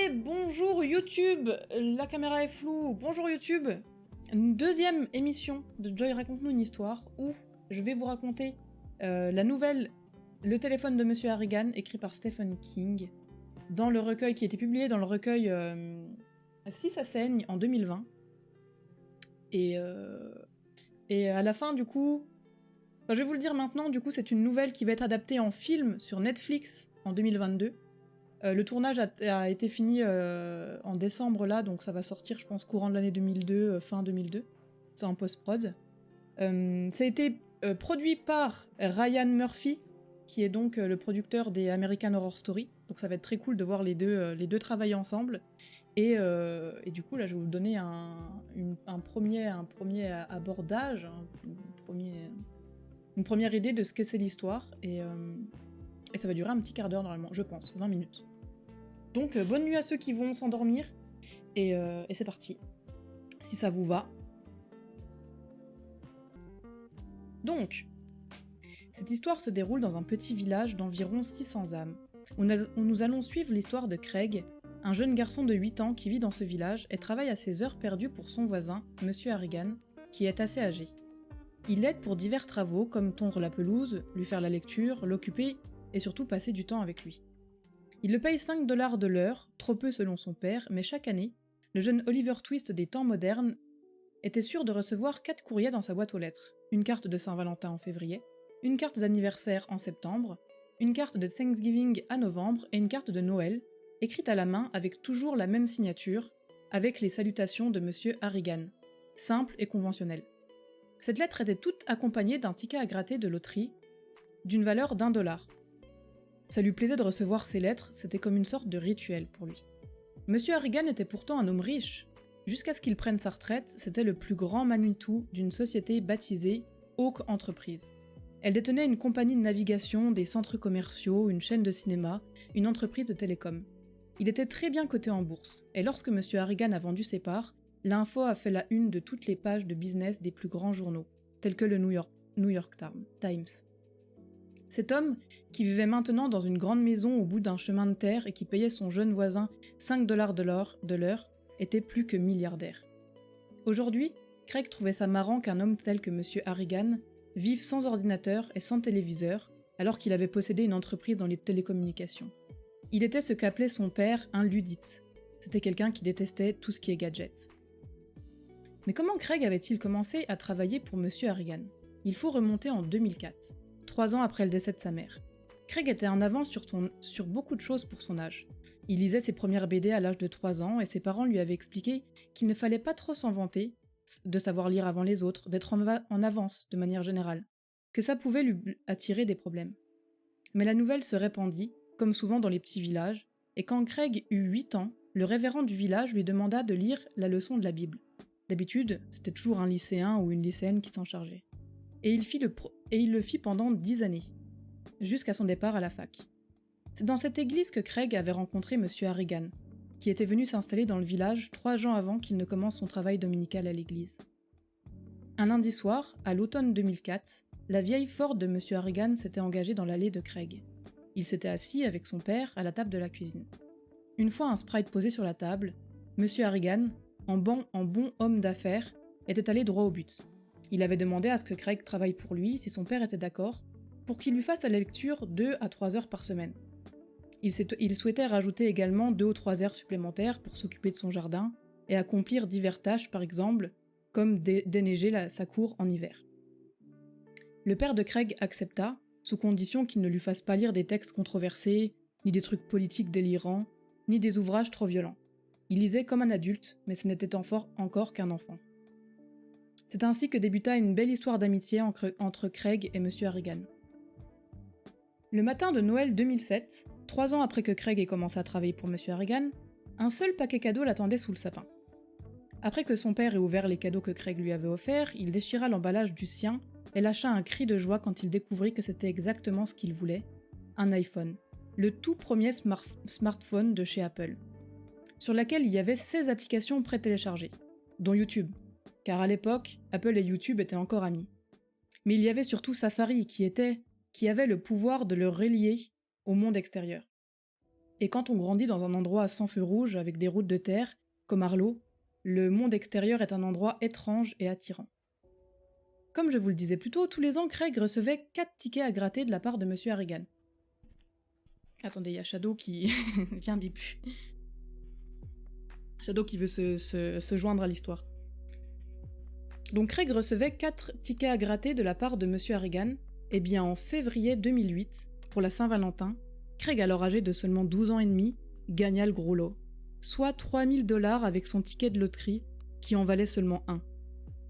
Et bonjour YouTube, la caméra est floue. Bonjour YouTube, une deuxième émission de Joy raconte-nous une histoire où je vais vous raconter la nouvelle Le téléphone de Monsieur Harrigan, écrit par Stephen King, dans le recueil qui a été publié dans le recueil Si ça saigne en 2020. Et à la fin, du coup, je vais vous le dire maintenant, du coup, c'est une nouvelle qui va être adaptée en film sur Netflix en 2022. Le tournage a été fini en décembre là, donc ça va sortir, je pense, courant de l'année 2002, fin 2002. C'est en post-prod. Ça a été produit par Ryan Murphy, qui est donc le producteur des American Horror Story. Donc ça va être très cool de voir les deux travailler ensemble. Et du coup, là, je vais vous donner un premier abordage, une première idée de ce que c'est l'histoire. Et ça va durer un petit quart d'heure normalement, je pense, 20 minutes. Donc bonne nuit à ceux qui vont s'endormir, et c'est parti, si ça vous va. Donc, cette histoire se déroule dans un petit village d'environ 600 âmes, où nous allons suivre l'histoire de Craig, un jeune garçon de 8 ans qui vit dans ce village et travaille à ses heures perdues pour son voisin, Monsieur Harrigan, qui est assez âgé. Il l'aide pour divers travaux comme tondre la pelouse, lui faire la lecture, l'occuper et surtout passer du temps avec lui. Il le paye 5$ de l'heure, trop peu selon son père, mais chaque année, le jeune Oliver Twist des temps modernes était sûr de recevoir 4 courriers dans sa boîte aux lettres. Une carte de Saint-Valentin en février, une carte d'anniversaire en septembre, une carte de Thanksgiving à novembre et une carte de Noël, écrite à la main avec toujours la même signature, avec les salutations de Monsieur Harrigan. Simple et conventionnelle. Cette lettre était toute accompagnée d'un ticket à gratter de loterie, d'une valeur d'$1. Ça lui plaisait de recevoir ces lettres, c'était comme une sorte de rituel pour lui. Monsieur Harrigan était pourtant un homme riche. Jusqu'à ce qu'il prenne sa retraite, c'était le plus grand Manitou d'une société baptisée Oak Enterprise. Elle détenait une compagnie de navigation, des centres commerciaux, une chaîne de cinéma, une entreprise de télécom. Il était très bien coté en bourse, et lorsque Monsieur Harrigan a vendu ses parts, l'info a fait la une de toutes les pages de business des plus grands journaux, tels que le New York Times. Cet homme, qui vivait maintenant dans une grande maison au bout d'un chemin de terre et qui payait son jeune voisin 5$ de l'heure, était plus que milliardaire. Aujourd'hui, Craig trouvait ça marrant qu'un homme tel que Monsieur Harrigan vive sans ordinateur et sans téléviseur, alors qu'il avait possédé une entreprise dans les télécommunications. Il était ce qu'appelait son père un luddite. C'était quelqu'un qui détestait tout ce qui est gadget. Mais comment Craig avait-il commencé à travailler pour Monsieur Harrigan ? Il faut remonter en 2004. 3 ans après le décès de sa mère. Craig était en avance sur beaucoup de choses pour son âge. Il lisait ses premières BD à l'âge de 3 ans et ses parents lui avaient expliqué qu'il ne fallait pas trop s'en vanter, de savoir lire avant les autres, d'être en avance de manière générale, que ça pouvait lui attirer des problèmes. Mais la nouvelle se répandit, comme souvent dans les petits villages, et quand Craig eut 8 ans, le révérend du village lui demanda de lire la leçon de la Bible. D'habitude, c'était toujours un lycéen ou une lycéenne qui s'en chargeait. Et il le fit pendant 10 années, jusqu'à son départ à la fac. C'est dans cette église que Craig avait rencontré Monsieur Harrigan, qui était venu s'installer dans le village 3 ans avant qu'il ne commence son travail dominical à l'église. Un lundi soir, à l'automne 2004, la vieille Ford de Monsieur Harrigan s'était engagée dans l'allée de Craig. Il s'était assis avec son père à la table de la cuisine. Une fois un Sprite posé sur la table, Monsieur Harrigan, en bon homme d'affaires, était allé droit au but. Il avait demandé à ce que Craig travaille pour lui, si son père était d'accord, pour qu'il lui fasse la lecture 2 à 3 heures par semaine. Il souhaitait rajouter également 2 ou 3 heures supplémentaires pour s'occuper de son jardin et accomplir diverses tâches, par exemple, comme déneiger sa cour en hiver. Le père de Craig accepta, sous condition qu'il ne lui fasse pas lire des textes controversés, ni des trucs politiques délirants, ni des ouvrages trop violents. Il lisait comme un adulte, mais ce n'était encore qu'un enfant. C'est ainsi que débuta une belle histoire d'amitié entre Craig et Monsieur Harrigan. Le matin de Noël 2007, 3 ans après que Craig ait commencé à travailler pour Monsieur Harrigan, un seul paquet cadeau l'attendait sous le sapin. Après que son père ait ouvert les cadeaux que Craig lui avait offerts, il déchira l'emballage du sien et lâcha un cri de joie quand il découvrit que c'était exactement ce qu'il voulait, un iPhone, le tout premier smartphone de chez Apple, sur laquelle il y avait 16 applications prétéléchargées, dont YouTube, car à l'époque, Apple et YouTube étaient encore amis. Mais il y avait surtout Safari qui avait le pouvoir de le relier au monde extérieur. Et quand on grandit dans un endroit sans feu rouge, avec des routes de terre, comme Arlo, le monde extérieur est un endroit étrange et attirant. Comme je vous le disais plus tôt, tous les ans, Craig recevait 4 tickets à gratter de la part de Monsieur Harrigan. Attendez, il y a Shadow qui... Viens, Bipu. Shadow qui veut se joindre à l'histoire. Donc Craig recevait 4 tickets à gratter de la part de Monsieur Harrigan. Et bien en février 2008, pour la Saint-Valentin, Craig, alors âgé de seulement 12 ans et demi, gagna le gros lot. Soit 3000 $ avec son ticket de loterie, qui en valait seulement un.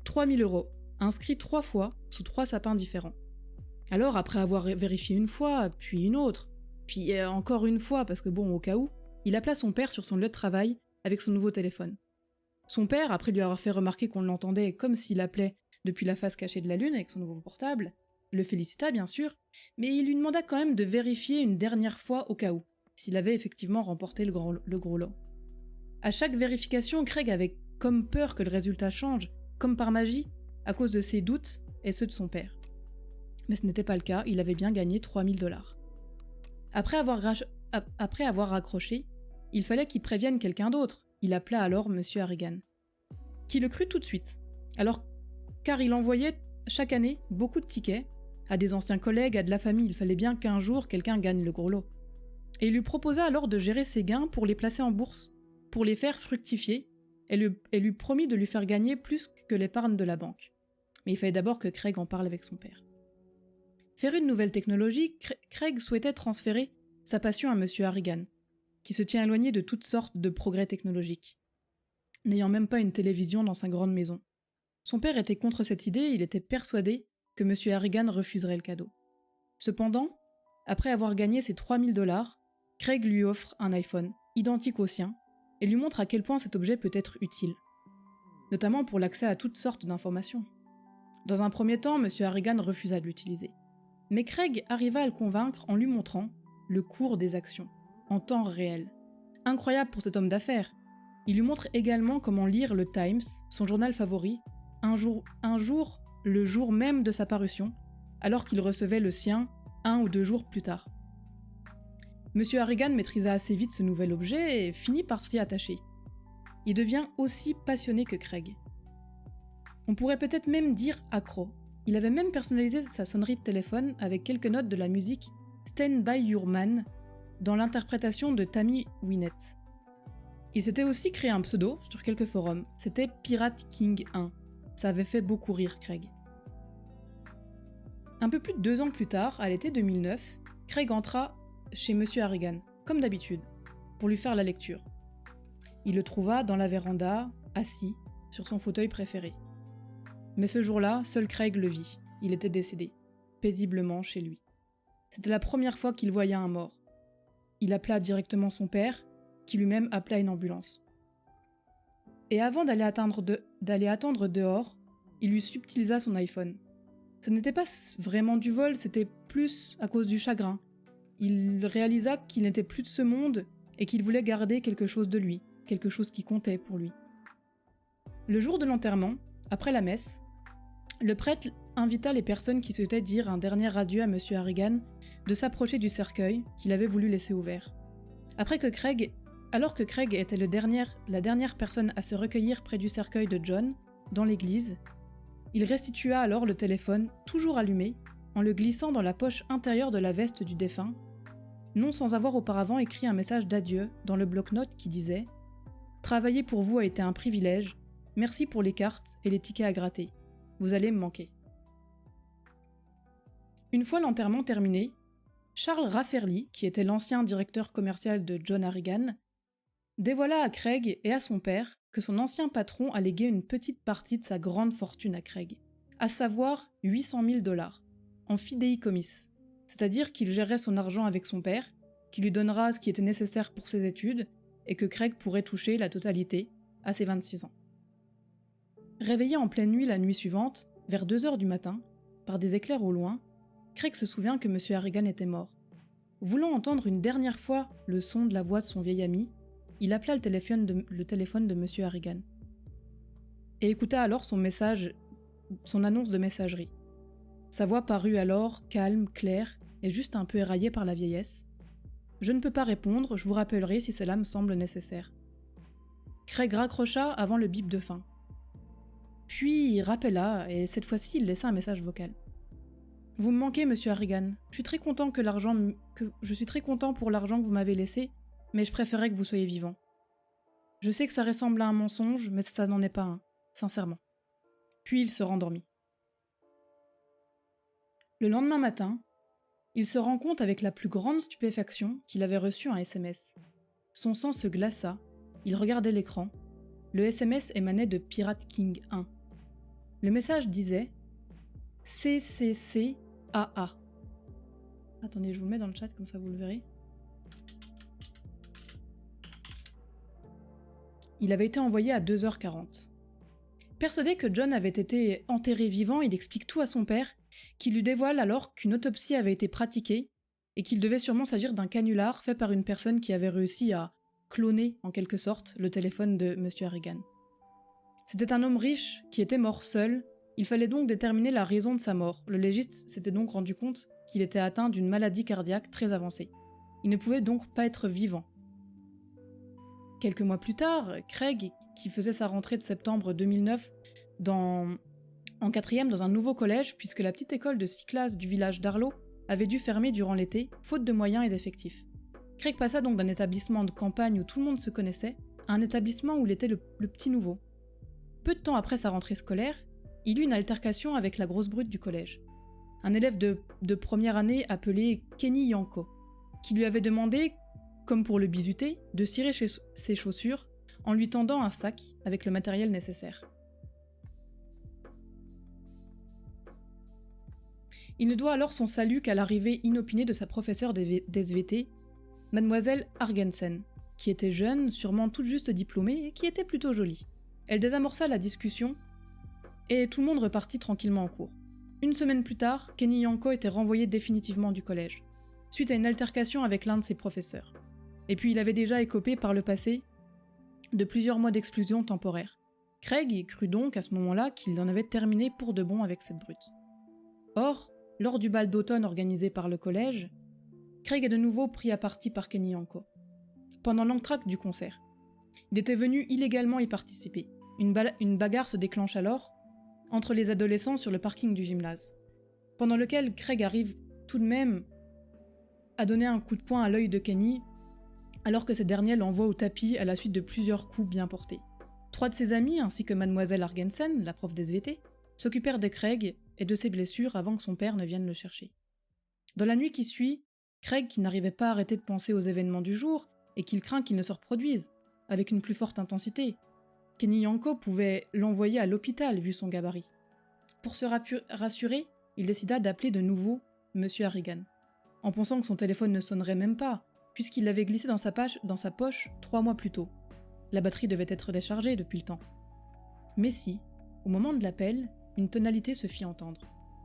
3000 €, inscrit 3 fois, sous 3 sapins différents. Alors, après avoir vérifié une fois, puis une autre, puis encore une fois, parce que bon, au cas où, il appela son père sur son lieu de travail avec son nouveau téléphone. Son père, après lui avoir fait remarquer qu'on l'entendait comme s'il appelait depuis la face cachée de la lune avec son nouveau portable, le félicita bien sûr, mais il lui demanda quand même de vérifier une dernière fois au cas où, s'il avait effectivement remporté le gros lot. À chaque vérification, Craig avait comme peur que le résultat change, comme par magie, à cause de ses doutes et ceux de son père. Mais ce n'était pas le cas, il avait bien gagné 3000 $. Après avoir raccroché, il fallait qu'il prévienne quelqu'un d'autre. Il appela alors Monsieur Harrigan, qui le crut tout de suite, car il envoyait chaque année beaucoup de tickets à des anciens collègues, à de la famille. Il fallait bien qu'un jour quelqu'un gagne le gros lot. Et il lui proposa alors de gérer ses gains pour les placer en bourse, pour les faire fructifier, et lui promit de lui faire gagner plus que l'épargne de la banque. Mais il fallait d'abord que Craig en parle avec son père. Faire une nouvelle technologie, Craig souhaitait transférer sa passion à Monsieur Harrigan, qui se tient éloigné de toutes sortes de progrès technologiques, n'ayant même pas une télévision dans sa grande maison. Son père était contre cette idée, il était persuadé que Monsieur Harrigan refuserait le cadeau. Cependant, après avoir gagné ses 3000 $, Craig lui offre un iPhone, identique au sien, et lui montre à quel point cet objet peut être utile, notamment pour l'accès à toutes sortes d'informations. Dans un premier temps, Monsieur Harrigan refusa de l'utiliser. Mais Craig arriva à le convaincre en lui montrant le cours des actions, en temps réel. Incroyable pour cet homme d'affaires. Il lui montre également comment lire le Times, son journal favori, un jour, le jour même de sa parution, alors qu'il recevait le sien 1 ou 2 jours plus tard. Monsieur Harrigan maîtrisa assez vite ce nouvel objet et finit par s'y attacher. Il devient aussi passionné que Craig. On pourrait peut-être même dire accro. Il avait même personnalisé sa sonnerie de téléphone avec quelques notes de la musique Stand By Your Man dans l'interprétation de Tammy Wynette. Il s'était aussi créé un pseudo sur quelques forums, c'était Pirate King 1. Ça avait fait beaucoup rire Craig. Un peu plus de 2 ans plus tard, à l'été 2009, Craig entra chez Monsieur Harrigan, comme d'habitude, pour lui faire la lecture. Il le trouva dans la véranda, assis, sur son fauteuil préféré. Mais ce jour-là, seul Craig le vit. Il était décédé, paisiblement chez lui. C'était la première fois qu'il voyait un mort. Il appela directement son père, qui lui-même appela une ambulance. Et avant d'aller attendre dehors, il lui subtilisa son iPhone. Ce n'était pas vraiment du vol, c'était plus à cause du chagrin. Il réalisa qu'il n'était plus de ce monde et qu'il voulait garder quelque chose de lui, quelque chose qui comptait pour lui. Le jour de l'enterrement, après la messe, le prêtre invita les personnes qui souhaitaient dire un dernier adieu à Monsieur Harrigan de s'approcher du cercueil qu'il avait voulu laisser ouvert. Alors que Craig était la dernière personne à se recueillir près du cercueil de John, dans l'église, il restitua alors le téléphone, toujours allumé, en le glissant dans la poche intérieure de la veste du défunt, non sans avoir auparavant écrit un message d'adieu dans le bloc-notes qui disait « Travailler pour vous a été un privilège, merci pour les cartes et les tickets à gratter. Vous allez me manquer. » Une fois l'enterrement terminé, Charles Rafferly, qui était l'ancien directeur commercial de John Harrigan, dévoila à Craig et à son père que son ancien patron a légué une petite partie de sa grande fortune à Craig, à savoir 800 000 $, en fidéicommis, c'est-à-dire qu'il gérerait son argent avec son père, qui lui donnera ce qui était nécessaire pour ses études, et que Craig pourrait toucher la totalité à ses 26 ans. Réveillé en pleine nuit la nuit suivante, vers 2 h du matin, par des éclairs au loin, Craig se souvient que M. Harrigan était mort. Voulant entendre une dernière fois le son de la voix de son vieil ami, il appela le téléphone de M. Harrigan et écouta alors son annonce de messagerie. Sa voix parut alors calme, claire et juste un peu éraillée par la vieillesse. Je ne peux pas répondre, je vous rappellerai si cela me semble nécessaire. » Craig raccrocha avant le bip de fin. Puis il rappela, et cette fois-ci il laissa un message vocal. « Vous me manquez, monsieur Harrigan. Je suis très content pour l'argent que vous m'avez laissé, mais je préférais que vous soyez vivant. Je sais que ça ressemble à un mensonge, mais ça n'en est pas un, sincèrement. » Puis il se rendormit. Le lendemain matin, il se rend compte avec la plus grande stupéfaction qu'il avait reçu un SMS. Son sang se glaça, il regardait l'écran. Le SMS émanait de Pirate King 1. Le message disait « CCCAA ». Attendez, je vous le mets dans le chat, comme ça vous le verrez. Il avait été envoyé à 2h40. Persuadé que John avait été enterré vivant, il explique tout à son père, qui lui dévoile alors qu'une autopsie avait été pratiquée et qu'il devait sûrement s'agir d'un canular fait par une personne qui avait réussi à cloner, en quelque sorte, le téléphone de M. Harrigan. C'était un homme riche qui était mort seul, il fallait donc déterminer la raison de sa mort. Le légiste s'était donc rendu compte qu'il était atteint d'une maladie cardiaque très avancée. Il ne pouvait donc pas être vivant. Quelques mois plus tard, Craig, qui faisait sa rentrée de septembre 2009 en 4e dans un nouveau collège, puisque la petite école de 6 classes du village d'Arlo avait dû fermer durant l'été, faute de moyens et d'effectifs. Craig passa donc d'un établissement de campagne où tout le monde se connaissait, à un établissement où il était le petit nouveau. Peu de temps après sa rentrée scolaire, il eut une altercation avec la grosse brute du collège. Un élève de première année appelé Kenny Yanko, qui lui avait demandé, comme pour le bisuter, de cirer ses chaussures en lui tendant un sac avec le matériel nécessaire. Il ne doit alors son salut qu'à l'arrivée inopinée de sa professeure d'SVT, Mademoiselle Argensen, qui était jeune, sûrement toute juste diplômée, et qui était plutôt jolie. Elle désamorça la discussion, et tout le monde repartit tranquillement en cours. Une semaine plus tard, Kenny Yanko était renvoyé définitivement du collège, suite à une altercation avec l'un de ses professeurs. Et puis il avait déjà écopé par le passé de plusieurs mois d'exclusion temporaire. Craig crut donc à ce moment-là qu'il en avait terminé pour de bon avec cette brute. Or, lors du bal d'automne organisé par le collège, Craig est de nouveau pris à partie par Kenny Yanko. Pendant l'entracte du concert, il était venu illégalement y participer. Une bagarre se déclenche alors entre les adolescents sur le parking du gymnase, pendant lequel Craig arrive tout de même à donner un coup de poing à l'œil de Kenny, alors que ce dernier l'envoie au tapis à la suite de plusieurs coups bien portés. 3 de ses amis, ainsi que Mademoiselle Argensen, la prof d'SVT, s'occupèrent de Craig et de ses blessures avant que son père ne vienne le chercher. Dans la nuit qui suit, Craig, qui n'arrivait pas à arrêter de penser aux événements du jour et qu'il craint qu'ils ne se reproduisent, avec une plus forte intensité, Kenny Yanko pouvait l'envoyer à l'hôpital vu son gabarit. Pour se rassurer, il décida d'appeler de nouveau M. Harrigan, en pensant que son téléphone ne sonnerait même pas, puisqu'il l'avait glissé dans sa poche 3 mois plus tôt. La batterie devait être déchargée depuis le temps. Mais si, au moment de l'appel, une tonalité se fit entendre.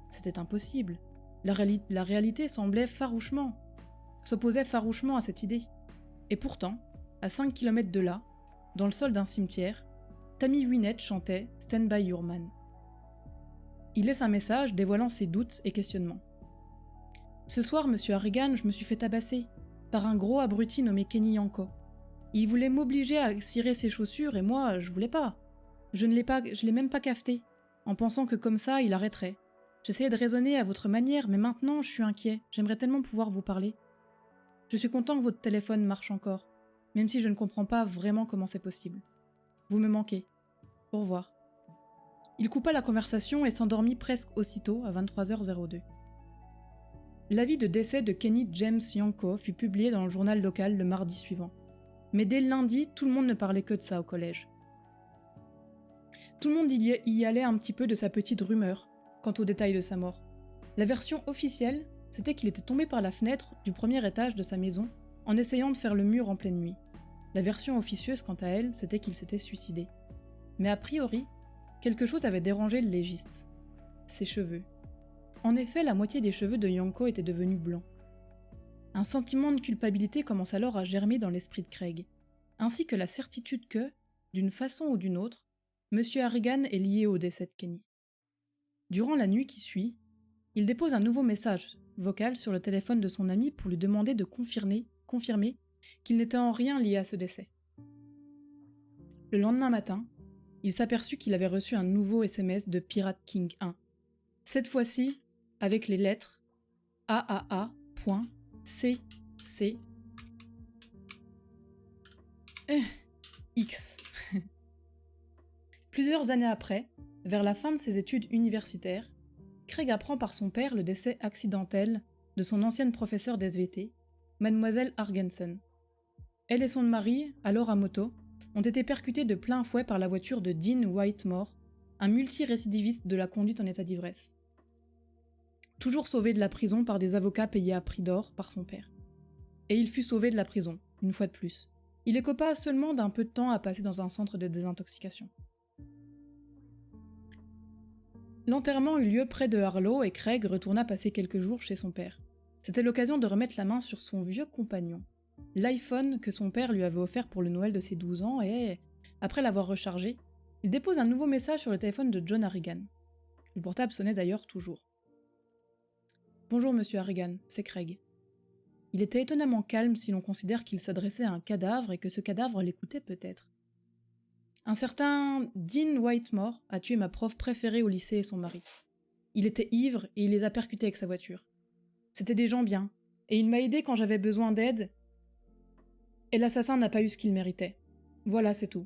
C'était impossible. La réalité s'opposait farouchement à cette idée. Et pourtant, à 5 km de là, dans le sol d'un cimetière, Tammy Wynette chantait « Stand by your man ». Il laisse un message dévoilant ses doutes et questionnements. « Ce soir, monsieur Harrigan, je me suis fait tabasser par un gros abruti nommé Kenny Yanko. Il voulait m'obliger à cirer ses chaussures et moi, je voulais pas. Je l'ai même pas cafeté, en pensant que comme ça, il arrêterait. J'essayais de raisonner à votre manière, mais maintenant, je suis inquiet. J'aimerais tellement pouvoir vous parler. Je suis content que votre téléphone marche encore, même si je ne comprends pas vraiment comment c'est possible. Vous me manquez. Au revoir. » Il coupa la conversation et s'endormit presque aussitôt à 23h02. L'avis de décès de Kenny James Yanko fut publié dans le journal local le mardi suivant. Mais dès le lundi, tout le monde ne parlait que de ça au collège. Tout le monde y allait un petit peu de sa petite rumeur quant aux détails de sa mort. La version officielle, c'était qu'il était tombé par la fenêtre du premier étage de sa maison en essayant de faire le mur en pleine nuit. La version officieuse, quant à elle, c'était qu'il s'était suicidé. Mais a priori, quelque chose avait dérangé le légiste. Ses cheveux. En effet, la moitié des cheveux de Yanko étaient devenus blancs. Un sentiment de culpabilité commence alors à germer dans l'esprit de Craig, ainsi que la certitude que, d'une façon ou d'une autre, M. Harrigan est lié au décès de Kenny. Durant la nuit qui suit, il dépose un nouveau message vocal sur le téléphone de son ami pour lui demander de confirmer confirmer qu'il n'était en rien lié à ce décès. Le lendemain matin, il s'aperçut qu'il avait reçu un nouveau SMS de Pirate King 1. Cette fois-ci, avec les lettres AAA.CC X. Plusieurs années après, vers la fin de ses études universitaires, Craig apprend par son père le décès accidentel de son ancienne professeure d'SVT, Mademoiselle Argensen. Elle et son mari, alors à moto, ont été percutés de plein fouet par la voiture de Dean Whitemore, un multirécidiviste de la conduite en état d'ivresse. Toujours sauvé de la prison par des avocats payés à prix d'or par son père. Et il fut sauvé de la prison, une fois de plus. Il écopa seulement d'un peu de temps à passer dans un centre de désintoxication. L'enterrement eut lieu près de Harlow et Craig retourna passer quelques jours chez son père. C'était l'occasion de remettre la main sur son vieux compagnon, l'iPhone que son père lui avait offert pour le Noël de ses 12 ans et, après l'avoir rechargé, il dépose un nouveau message sur le téléphone de John Harrigan. Le portable sonnait d'ailleurs toujours. « Bonjour monsieur Harrigan, c'est Craig. » Il était étonnamment calme si l'on considère qu'il s'adressait à un cadavre et que ce cadavre l'écoutait peut-être. Un certain Dean Whitemore a tué ma prof préférée au lycée et son mari. Il était ivre et il les a percutés avec sa voiture. C'était des gens bien, et il m'a aidé quand j'avais besoin d'aide, et l'assassin n'a pas eu ce qu'il méritait. Voilà, c'est tout.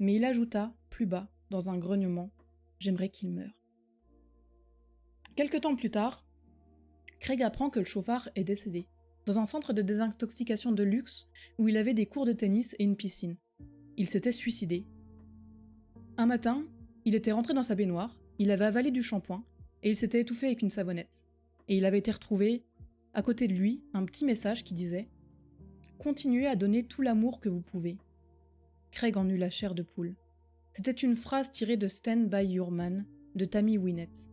Mais il ajouta, plus bas, dans un grognement, « J'aimerais qu'il meure. » Quelque temps plus tard, Craig apprend que le chauffard est décédé, dans un centre de désintoxication de luxe où il avait des cours de tennis et une piscine. Il s'était suicidé. Un matin, il était rentré dans sa baignoire, il avait avalé du shampoing, et il s'était étouffé avec une savonnette. Et il avait été retrouvé, à côté de lui, un petit message qui disait « Continuez à donner tout l'amour que vous pouvez. » Craig en eut la chair de poule. C'était une phrase tirée de Stand By Your Man, de Tammy Wynette.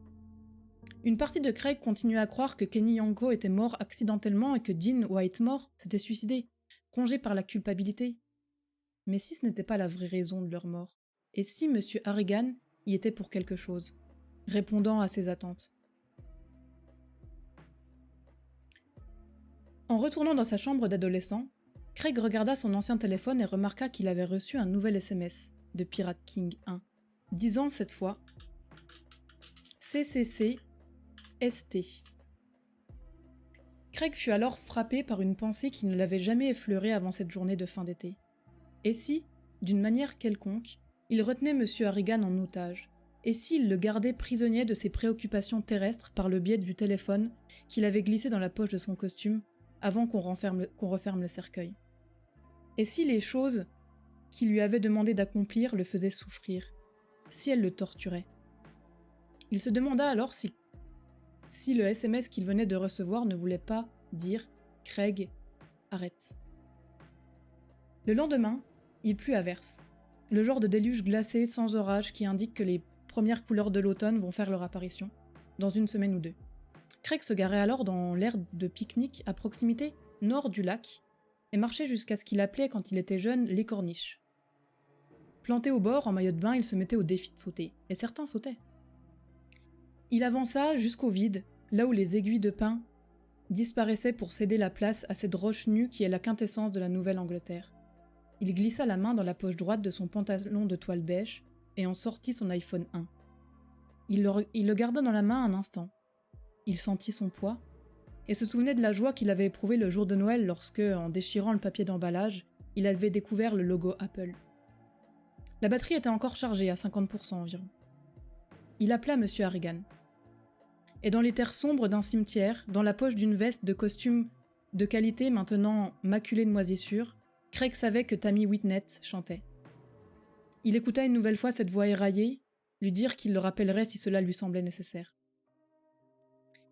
Une partie de Craig continuait à croire que Kenny Yanko était mort accidentellement et que Dean Whitemore s'était suicidé, rongé par la culpabilité. Mais si ce n'était pas la vraie raison de leur mort? Et si M. Harrigan y était pour quelque chose, répondant à ses attentes? En retournant dans sa chambre d'adolescent, Craig regarda son ancien téléphone et remarqua qu'il avait reçu un nouvel SMS de Pirate King 1, disant cette fois « CCC ST ». Craig fut alors frappé par une pensée qui ne l'avait jamais effleuré avant cette journée de fin d'été. Et si, d'une manière quelconque, il retenait M. Harrigan en otage? Et s'il le gardait prisonnier de ses préoccupations terrestres par le biais du téléphone qu'il avait glissé dans la poche de son costume avant qu'on referme le cercueil? Et si les choses qu'il lui avait demandé d'accomplir le faisaient souffrir? Si elles le torturaient? Il se demanda alors si le SMS qu'il venait de recevoir ne voulait pas dire « Craig, arrête ». Le lendemain, il plut à verse. Le genre de déluge glacé sans orage qui indique que les premières couleurs de l'automne vont faire leur apparition, dans une semaine ou deux. Craig se garait alors dans l'aire de pique-nique à proximité nord du lac et marchait jusqu'à ce qu'il appelait quand il était jeune les corniches. Planté au bord, en maillot de bain, il se mettait au défi de sauter, et certains sautaient. Il avança jusqu'au vide, là où les aiguilles de pin disparaissaient pour céder la place à cette roche nue qui est la quintessence de la Nouvelle-Angleterre. Il glissa la main dans la poche droite de son pantalon de toile beige et en sortit son iPhone 1. Il le garda dans la main un instant. Il sentit son poids et se souvenait de la joie qu'il avait éprouvée le jour de Noël lorsque, en déchirant le papier d'emballage, il avait découvert le logo Apple. La batterie était encore chargée à 50% environ. Il appela M. Harrigan. Et dans les terres sombres d'un cimetière, dans la poche d'une veste de costume de qualité maintenant maculée de moisissure, Craig savait que Tammy Wynette chantait. Il écouta une nouvelle fois cette voix éraillée, lui dire qu'il le rappellerait si cela lui semblait nécessaire.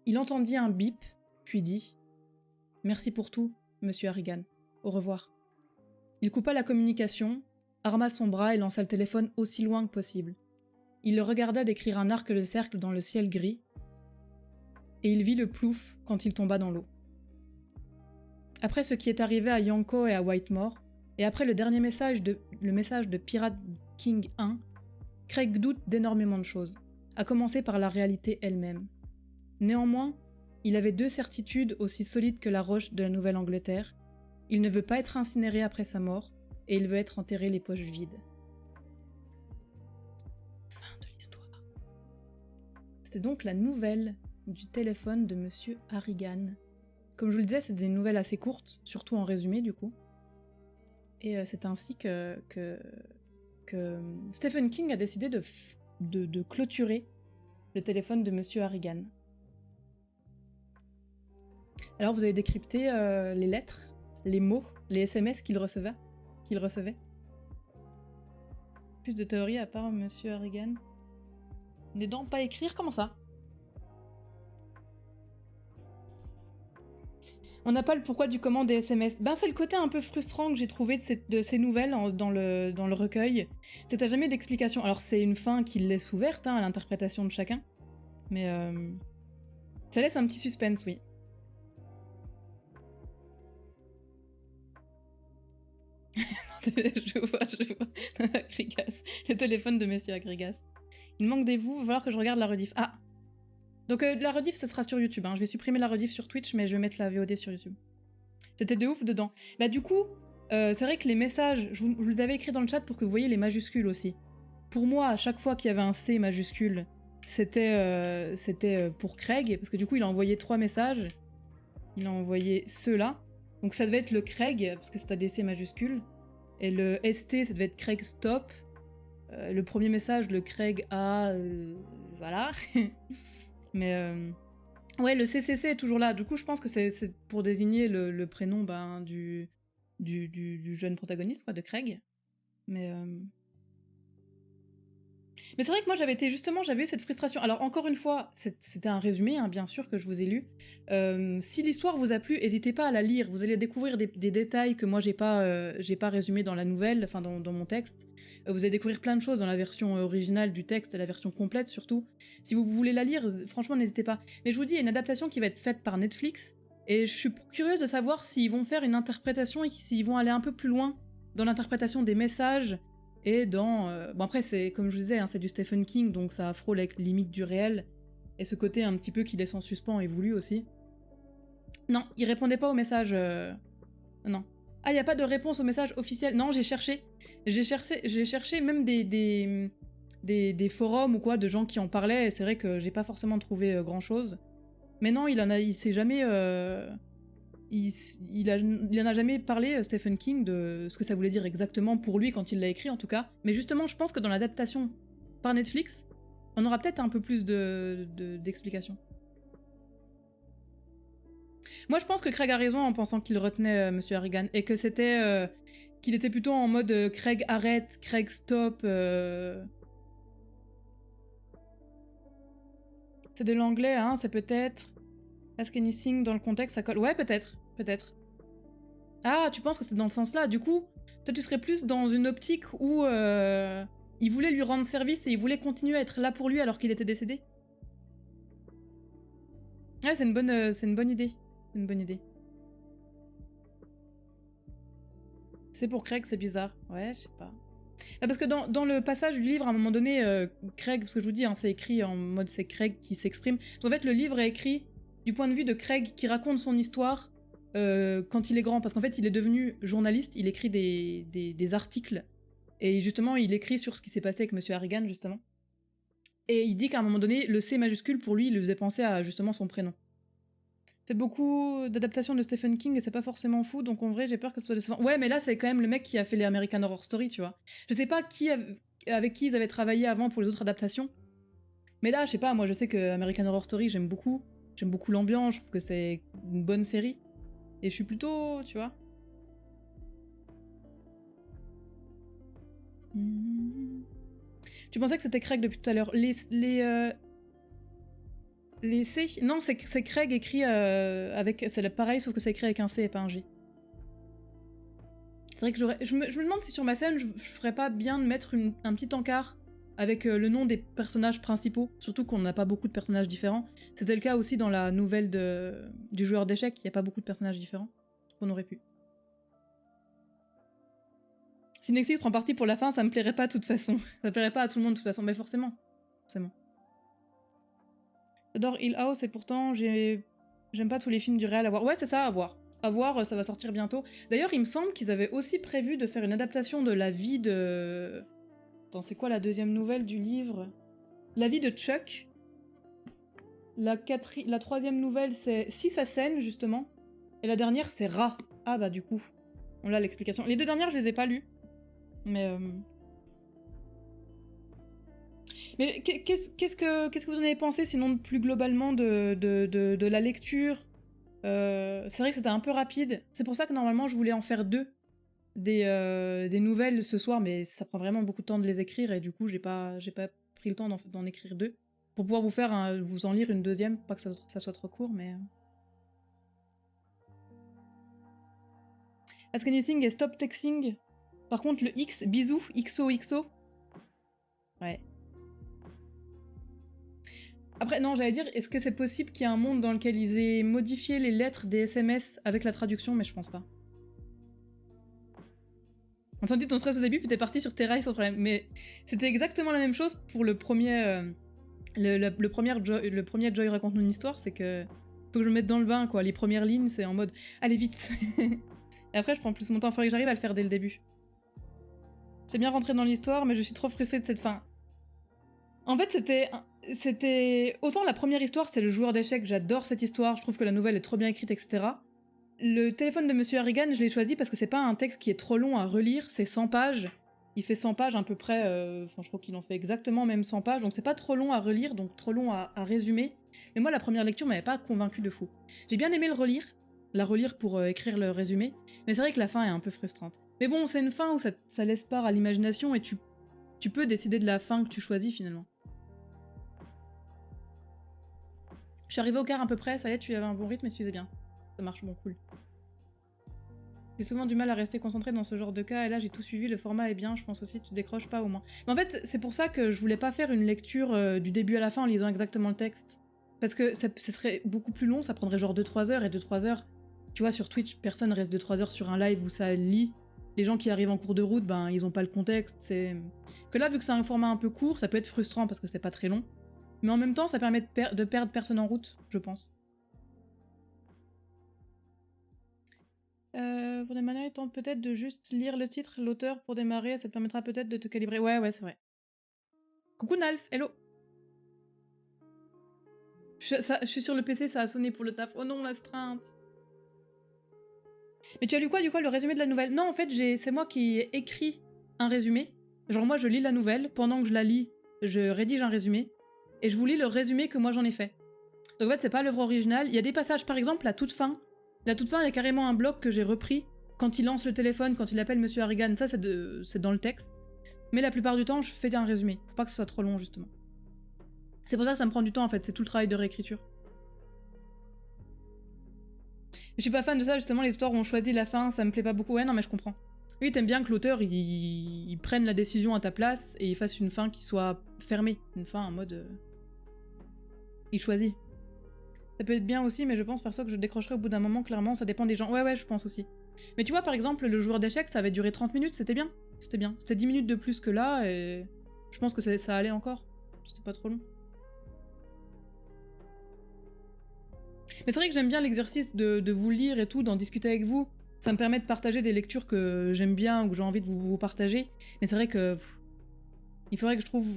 Il entendit un bip, puis dit « Merci pour tout, monsieur Harrigan. Au revoir. » Il coupa la communication, arma son bras et lança le téléphone aussi loin que possible. Il le regarda décrire un arc de cercle dans le ciel gris, et il vit le plouf quand il tomba dans l'eau. Après ce qui est arrivé à Yanko et à Whitemore, et après le dernier message de Pirate King 1, Craig doute d'énormément de choses, à commencer par la réalité elle-même. Néanmoins, il avait deux certitudes aussi solides que la roche de la Nouvelle-Angleterre, Il ne veut pas être incinéré après sa mort, et il veut être enterré les poches vides. Fin de l'histoire. C'était donc la nouvelle du téléphone de Monsieur Harrigan. Comme je vous le disais, c'est des nouvelles assez courtes, surtout en résumé du coup. Et c'est ainsi que Stephen King a décidé de clôturer le téléphone de Monsieur Harrigan. Alors vous avez décrypté les lettres, les mots, les SMS qu'il recevait. Plus de théories à part Monsieur Harrigan. N'est donc pas écrire, comment ça? On n'a pas le pourquoi du comment des SMS. Ben c'est le côté un peu frustrant que j'ai trouvé de ces nouvelles dans le recueil. C'est que t'as jamais d'explication. Alors c'est une fin qui laisse ouverte à l'interprétation de chacun. Mais ça laisse un petit suspense, oui. je vois. Agrigas. Le téléphone de Monsieur Agrigas. Il manque des vous, il va falloir que je regarde la rediff. Ah! Donc la rediff, ça sera sur YouTube. Hein. Je vais supprimer la rediff sur Twitch, mais je vais mettre la VOD sur YouTube. J'étais de ouf dedans. Bah du coup, c'est vrai que les messages, je vous les avais écrits dans le chat pour que vous voyez les majuscules aussi. Pour moi, à chaque fois qu'il y avait un C majuscule, c'était pour Craig, parce que du coup, il a envoyé 3 messages. Il a envoyé ceux-là. Donc ça devait être le Craig, parce que c'est des C majuscules. Et le ST, ça devait être Craig Stop. Le premier message, le Craig A... voilà. Mais... ouais, le CCC est toujours là. Du coup, je pense que c'est pour désigner le prénom du jeune protagoniste, quoi, de Craig. Mais c'est vrai que moi, j'avais eu cette frustration. Alors, encore une fois, c'était un résumé, hein, bien sûr, que je vous ai lu. Si l'histoire vous a plu, n'hésitez pas à la lire. Vous allez découvrir des détails que moi, j'ai pas résumés dans la nouvelle, enfin, dans mon texte. Vous allez découvrir plein de choses dans la version originale du texte, et la version complète, surtout. Si vous voulez la lire, franchement, n'hésitez pas. Mais je vous dis, il y a une adaptation qui va être faite par Netflix, et je suis curieuse de savoir s'ils vont faire une interprétation et s'ils vont aller un peu plus loin dans l'interprétation des messages. Et dans... bon après, c'est comme je vous disais, hein, c'est du Stephen King, donc ça frôle avec les limites du réel. Et ce côté un petit peu qui laisse en suspens est voulu aussi. Non, il répondait pas au message... Non. Ah, il n'y a pas de réponse au message officiel. Non, j'ai cherché. J'ai cherché même des forums ou quoi, de gens qui en parlaient, et c'est vrai que j'ai pas forcément trouvé grand-chose. Mais non, il s'est jamais... Il en a jamais parlé, Stephen King, de ce que ça voulait dire exactement pour lui quand il l'a écrit en tout cas. Mais justement, je pense que dans l'adaptation par Netflix, on aura peut-être un peu plus d'explications. Moi, je pense que Craig a raison en pensant qu'il retenait Monsieur Harrigan et que c'était qu'il était plutôt en mode Craig arrête, Craig stop. C'est de l'anglais, hein, c'est peut-être. Ask anything dans le contexte, ça colle. Ouais, peut-être. Ah, tu penses que c'est dans le sens-là. Du coup, toi, tu serais plus dans une optique où il voulait lui rendre service et il voulait continuer à être là pour lui alors qu'il était décédé. Ouais, c'est une bonne idée. C'est une bonne idée. C'est pour Craig, c'est bizarre. Ouais, je sais pas. Ah, parce que dans le passage du livre, à un moment donné, Craig, parce que je vous dis, hein, c'est écrit en mode c'est Craig qui s'exprime. En fait, le livre est écrit du point de vue de Craig qui raconte son histoire quand il est grand, parce qu'en fait il est devenu journaliste, il écrit des articles, et justement il écrit sur ce qui s'est passé avec Monsieur Harrigan, justement. Et il dit qu'à un moment donné, le C majuscule, pour lui, il lui faisait penser à justement son prénom. Fait beaucoup d'adaptations de Stephen King, et c'est pas forcément fou, donc en vrai j'ai peur que ce soit décevant. Ouais, mais là c'est quand même le mec qui a fait les American Horror Story, tu vois. Je sais pas avec qui ils avaient travaillé avant pour les autres adaptations, mais là, je sais pas, moi je sais que American Horror Story, j'aime beaucoup l'ambiance, je trouve que c'est une bonne série. Et je suis plutôt, tu vois. Tu pensais que c'était Craig depuis tout à l'heure. Les C... Non, c'est Craig écrit avec... C'est pareil, sauf que c'est écrit avec un C et pas un J. C'est vrai que je me demande si sur ma scène, je ferais pas bien de mettre un petit encart avec le nom des personnages principaux, surtout qu'on n'a pas beaucoup de personnages différents. C'était le cas aussi dans la nouvelle du joueur d'échecs, il n'y a pas beaucoup de personnages différents. On aurait pu. Si Nexus prend parti pour la fin, ça me plairait pas de toute façon. Ça plairait pas à tout le monde de toute façon, mais forcément. Forcément. J'adore Hill House et pourtant j'aime pas tous les films du réel à voir. Ouais, c'est ça, à voir. À voir, ça va sortir bientôt. D'ailleurs, il me semble qu'ils avaient aussi prévu de faire une adaptation de la vie de... Attends, c'est quoi la deuxième nouvelle du livre? La vie de Chuck. La troisième nouvelle, c'est Six Assassin, justement. Et la dernière, c'est Ra. Ah bah du coup, on a l'explication. Les deux dernières, je les ai pas lues. Mais qu'est-ce que vous en avez pensé, sinon plus globalement de la lecture? C'est vrai que c'était un peu rapide. C'est pour ça que normalement je voulais en faire 2 des nouvelles ce soir, mais ça prend vraiment beaucoup de temps de les écrire et du coup j'ai pas pris le temps d'en écrire 2 pour pouvoir vous en lire une deuxième, pas que ça soit trop court, mais... Ask Anything et Stop Texting. Par contre le X, bisous, XOXO. Ouais. Après, non, j'allais dire, est-ce que c'est possible qu'il y ait un monde dans lequel ils aient modifié les lettres des SMS avec la traduction, mais je pense pas. On sentit ton stress au début, puis t'es parti sur tes rails sans problème. Mais c'était exactement la même chose pour le premier... le premier Joy raconte-nous une histoire, c'est que... Faut que je me mette dans le bain, quoi. Les premières lignes, c'est en mode... Allez, vite. Et après, je prends plus mon temps. Faudrait que j'arrive à le faire dès le début. J'ai bien rentré dans l'histoire, mais je suis trop frustrée de cette fin. En fait, c'était... Autant la première histoire, c'est le joueur d'échecs, j'adore cette histoire, je trouve que la nouvelle est trop bien écrite, etc. Le téléphone de Monsieur Harrigan, je l'ai choisi parce que c'est pas un texte qui est trop long à relire, c'est 100 pages. Il fait 100 pages à peu près, enfin je crois qu'il en fait exactement même 100 pages, donc c'est pas trop long à relire, donc trop long à résumer. Mais moi, la première lecture m'avait pas convaincu de fou. J'ai bien aimé la relire pour écrire le résumé, mais c'est vrai que la fin est un peu frustrante. Mais bon, c'est une fin où ça laisse part à l'imagination et tu peux décider de la fin que tu choisis finalement. Je suis arrivée au quart à peu près, ça y est, tu avais un bon rythme et tu faisais bien. Ça marche, bon, cool. J'ai souvent du mal à rester concentrée dans ce genre de cas, et là j'ai tout suivi, le format est bien, je pense aussi, tu décroches pas au moins. Mais en fait, c'est pour ça que je voulais pas faire une lecture du début à la fin en lisant exactement le texte. Parce que ça serait beaucoup plus long, ça prendrait genre 2-3 heures, et 2-3 heures... Tu vois, sur Twitch, personne reste 2-3 heures sur un live où ça lit. Les gens qui arrivent en cours de route, ben, ils ont pas le contexte, c'est... Que là, vu que c'est un format un peu court, ça peut être frustrant parce que c'est pas très long. Mais en même temps, ça permet de perdre personne en route, je pense. Pour démarrer, il tente peut-être de juste lire le titre, l'auteur pour démarrer, ça te permettra peut-être de te calibrer. Ouais, c'est vrai. Coucou Nalf, hello. Je suis sur le PC, ça a sonné pour le taf. Oh non, l'astreinte. Mais tu as lu quoi, le résumé de la nouvelle? Non, en fait, c'est moi qui ai écrit un résumé. Genre moi, je lis la nouvelle, pendant que je la lis, je rédige un résumé, et je vous lis le résumé que moi j'en ai fait. Donc en fait, c'est pas l'œuvre originale. Il y a des passages, par exemple, la toute fin, il y a carrément un bloc que j'ai repris quand il lance le téléphone, quand il appelle Monsieur Harrigan. Ça, c'est dans le texte. Mais la plupart du temps, je fais un résumé, pour pas que ce soit trop long, justement. C'est pour ça que ça me prend du temps, en fait. C'est tout le travail de réécriture. Je suis pas fan de ça, justement, les histoires où on choisit la fin, ça me plaît pas beaucoup. Ouais, non, mais je comprends. Oui, t'aimes bien que l'auteur, il prenne la décision à ta place et il fasse une fin qui soit fermée. Une fin en mode... Il choisit. Ça peut être bien aussi, mais je pense perso que je décrocherai au bout d'un moment, clairement, ça dépend des gens. Ouais, je pense aussi. Mais tu vois, par exemple, le joueur d'échecs, ça avait duré 30 minutes, c'était bien. C'était bien. C'était 10 minutes de plus que là, et je pense que ça allait encore. C'était pas trop long. Mais c'est vrai que j'aime bien l'exercice de vous lire et tout, d'en discuter avec vous. Ça me permet de partager des lectures que j'aime bien ou que j'ai envie de vous partager. Mais c'est vrai que... il faudrait que je trouve...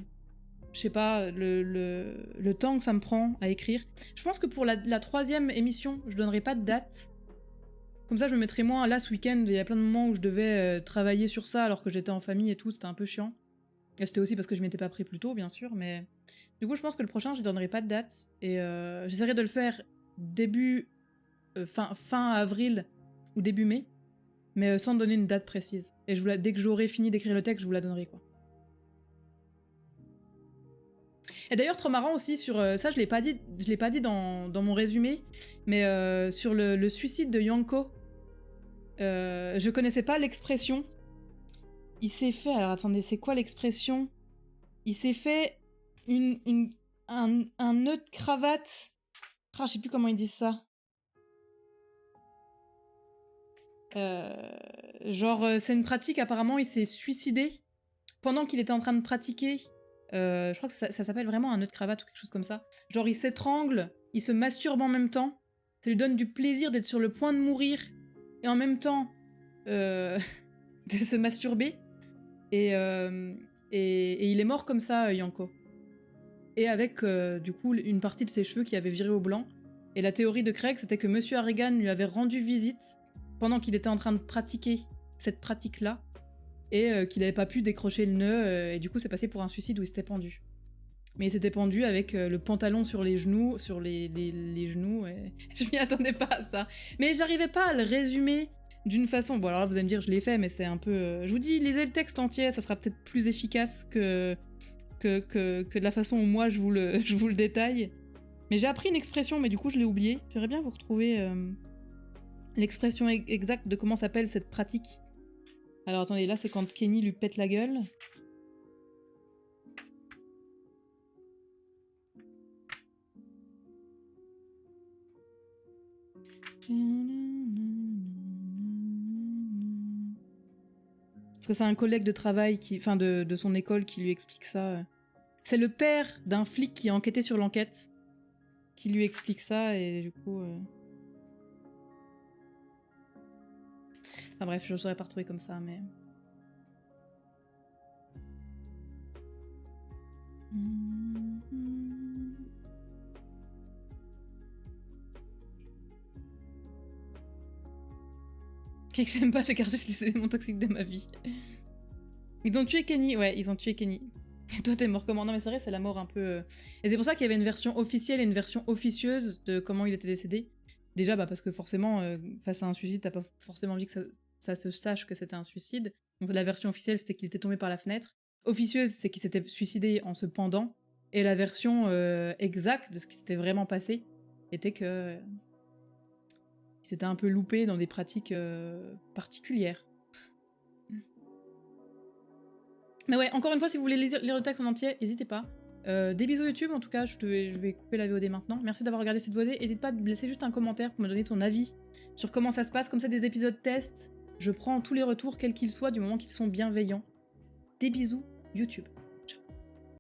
Je sais pas, le temps que ça me prend à écrire. Je pense que pour la 3e émission, je donnerai pas de date. Comme ça, je me mettrai moins... Là, ce week-end, il y a plein de moments où je devais travailler sur ça alors que j'étais en famille et tout, c'était un peu chiant. Et c'était aussi parce que je m'étais pas pris plus tôt, bien sûr, mais... Du coup, je pense que le prochain, je donnerai pas de date. Et j'essaierai de le faire début... fin avril ou début mai, mais sans donner une date précise. Et dès que j'aurai fini d'écrire le texte, je vous la donnerai, quoi. Et d'ailleurs, trop marrant aussi sur... ça, je l'ai pas dit dans mon résumé, mais sur le suicide de Yanko, je connaissais pas l'expression. Il s'est fait... Alors attendez, c'est quoi l'expression? Il s'est fait un nœud de cravate. Ah, je sais plus comment ils disent ça. Genre, c'est une pratique, apparemment, il s'est suicidé pendant qu'il était en train de pratiquer. Je crois que ça s'appelle vraiment un nœud de cravate ou quelque chose comme ça. Genre, il s'étrangle, il se masturbe en même temps, Ça lui donne du plaisir d'être sur le point de mourir et en même temps de se masturber. Et il est mort comme ça, Yanko. Et avec, du coup, une partie de ses cheveux qui avait viré au blanc. Et la théorie de Craig, c'était que Monsieur Harrigan lui avait rendu visite pendant qu'il était en train de pratiquer cette pratique-là. Et qu'il n'avait pas pu décrocher le nœud. Et du coup, c'est passé pour un suicide où il s'était pendu. Mais il s'était pendu avec le pantalon sur les genoux, sur les genoux. Et... je m'y attendais pas à ça. Mais j'arrivais pas à le résumer d'une façon... Bon, alors là, vous allez me dire, je l'ai fait, mais c'est un peu... Je vous dis, lisez le texte entier, ça sera peut-être plus efficace que de la façon où moi, je vous le détaille. Mais j'ai appris une expression, mais du coup, je l'ai oubliée. J'aimerais bien vous retrouver l'expression exacte de comment s'appelle cette pratique. Alors, attendez, là, c'est quand Kenny lui pète la gueule. Parce que c'est un collègue de travail, enfin de son école, qui lui explique ça. C'est le père d'un flic qui a enquêté sur l'enquête qui lui explique ça, et du coup... Enfin bref, je ne saurais pas retrouver comme ça, mais... Que j'aime pas, j'ai gardé les éléments toxiques de ma vie. Ils ont tué Kenny, ouais, ils ont tué Kenny. Et toi, t'es mort comment? Non, mais c'est vrai, c'est la mort un peu... Et c'est pour ça qu'il y avait une version officielle et une version officieuse de comment il était décédé. Déjà, bah, parce que forcément, face à un suicide, t'as pas forcément envie que ça se sache que c'était un suicide. Donc la version officielle, c'était qu'il était tombé par la fenêtre. Officieuse, c'est qu'il s'était suicidé en se pendant. Et la version exacte de ce qui s'était vraiment passé était que... il s'était un peu loupé dans des pratiques particulières. Mais ouais, encore une fois, si vous voulez lire le texte en entier, n'hésitez pas. Des bisous YouTube, en tout cas, je vais couper la VOD maintenant. Merci d'avoir regardé cette VOD. N'hésite pas à me laisser juste un commentaire pour me donner ton avis sur comment ça se passe. Comme ça, des épisodes test, je prends tous les retours, quels qu'ils soient, du moment qu'ils sont bienveillants. Des bisous YouTube.